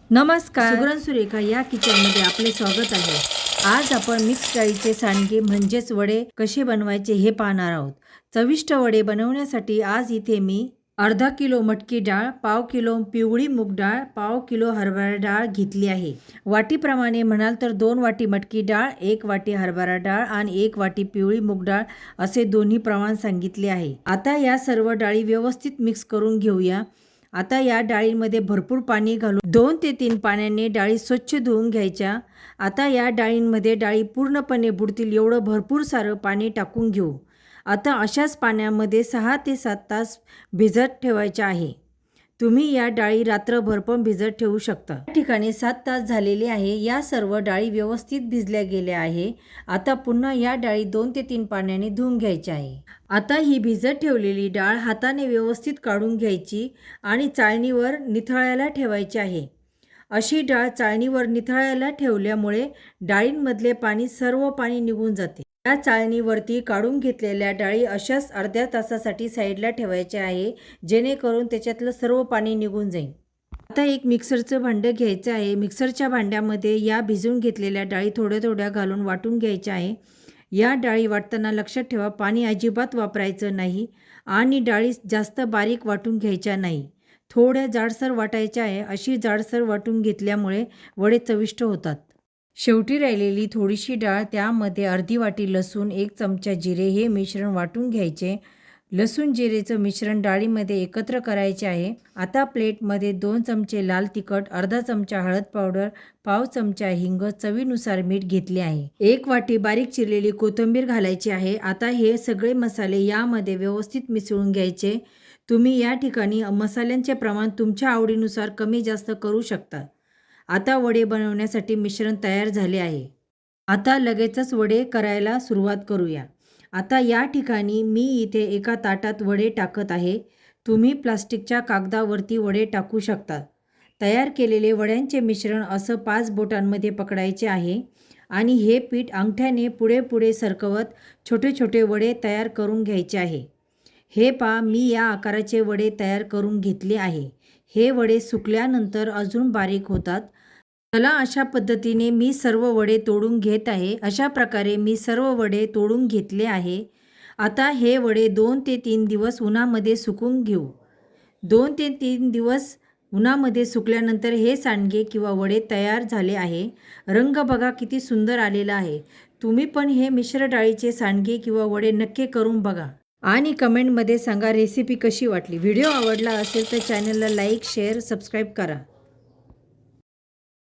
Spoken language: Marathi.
नमस्कार, सुगरण सुरेखा या किचनमध्ये आपले स्वागत आहे। आज आपण मिक्स डाळीचे सांडगे म्हणजेच वडे कसे बनवायचे हे पाहणार आहोत। चविष्ट वडे बनवण्यासाठी आज इथे मी अर्धा किलो मटकी डाळ, पाव किलो पिवळी मूग डाळ, पाव किलो हरभरा डाळ घेतली आहे। वाटीप्रमाणे म्हणाल तर 2 वाटी मटकी डाळ, 1 वाटी हरभरा डाळ आणि 1 वाटी पिवळी मूग डाळ असे दोन्ही प्रमाण सांगितले आहे। आता या सर्व डाळी व्यवस्थित मिक्स करून घेऊया। आता या डाळीमध्ये भरपूर पाणी घालून 2 ते 3 पाण्याने डाळी स्वच्छ धुवून घ्यायच्या। आता या डाळींमध्ये डाळी पूर्णपणे बुडतील एवढं भरपूर सारं पाणी टाकून घेऊ। आता अशाच पाण्यामध्ये 6 ते 7 तास भिजत ठेवायच्या आहे। तुम्ही या डाळी रात्रभर पण भिजत ठेवू शकता। या ठिकाणी 7 तास झालेले आहे। या सर्व डाळी व्यवस्थित भिजल्या गेल्या आहे। आता पुन्हा या डाळी 2 ते 3 पाण्याने धुवून घ्यायच्या आहे। आता ही भिजत ठेवलेली डाळ हाताने व्यवस्थित काढून घ्यायची आणि चाळणीवर निथळायला ठेवायची आहे। अशी डाळ चाळणीवर निथळायला ठेवल्यामुळे डाळींमधले सर्व पाणी निघून जाते। या चाळणीवरती काढून घेतलेल्या डाळी अशाच अर्ध्या तासासाठी साईडला ठेवायच्या आहे, जेणेकरून त्याच्यातलं सर्व पाणी निघून जाईल। आता एक मिक्सरचं भांडं घ्यायचं आहे। मिक्सरच्या भांड्यामध्ये या भिजवून घेतलेल्या डाळी थोड्या थोड्या घालून वाटून घ्यायच्या आहे। या डाळी वाटताना लक्षात ठेवा, पाणी अजिबात वापरायचं नाही आणि डाळी जास्त बारीक वाटून घ्यायच्या नाही, थोड्या जाडसर वाटायच्या आहे। अशी जाडसर वाटून घेतल्यामुळे वडे चविष्ट होतात। शेवटी राहिलेली थोडीशी डाळ, त्यामध्ये अर्धी वाटी लसूण, 1 चमचा जिरे हे मिश्रण वाटून घ्यायचे। लसूण जिरेचं मिश्रण डाळीमध्ये एकत्र करायचे आहे। आता प्लेटमध्ये 2 चमचे लाल तिखट, अर्धा चमचा हळद पावडर, पाव चमचा हिंग, चवीनुसार मीठ घेतले आहे। 1 वाटी बारीक चिरलेली कोथिंबीर घालायची आहे। आता हे सगळे मसाले यामध्ये व्यवस्थित मिसळून घ्यायचे। तुम्ही या ठिकाणी मसाल्यांचे प्रमाण तुमच्या आवडीनुसार कमी जास्त करू शकता। आता वडे बनवण्यासाठी मिश्रण तयार झाले आहे। आता लगेचच वडे करायला सुरुवात करूया। आता या ठिकाणी मी इथे एका ताटात वडे टाकत आहे। तुम्ही प्लास्टिकच्या कागदावरती वडे टाकू शकता। तयार केलेले वड्यांचे मिश्रण असं 5 बोटांमध्ये पकडायचे आहे आणि हे पीठ अंगठ्याने पुढे पुढे सरकवत छोटे छोटे वडे तयार करून घ्यायचे आहे। हे पहा, मी या आकाराचे वडे तयार करून घेतले आहे। हे वडे सुकल्यानंतर अजून बारीक होतात। चला, अशा पद्धतीने मी सर्व वडे तोडून घेत आहे। अशा प्रकारे मी सर्व वडे तोडून घेतले आहे। आता हे वडे 2 ते 3 दिवस उन्हामध्ये सुकून घेऊ। 2 ते 3 दिवस उन्हामध्ये सुकल्यानंतर हे सांडगे किंवा वडे तयार झाले आहे। रंग बघा किती सुंदर आलेला आहे। तुम्ही पण हे मिश्र डाळीचे सांडगे किंवा वडे नक्की करून बघा आणि कमेंटमध्ये सांगा रेसिपी कशी वाटली। व्हिडिओ आवडला असेल तर चॅनलला लाईक, शेअर, सबस्क्राईब करा।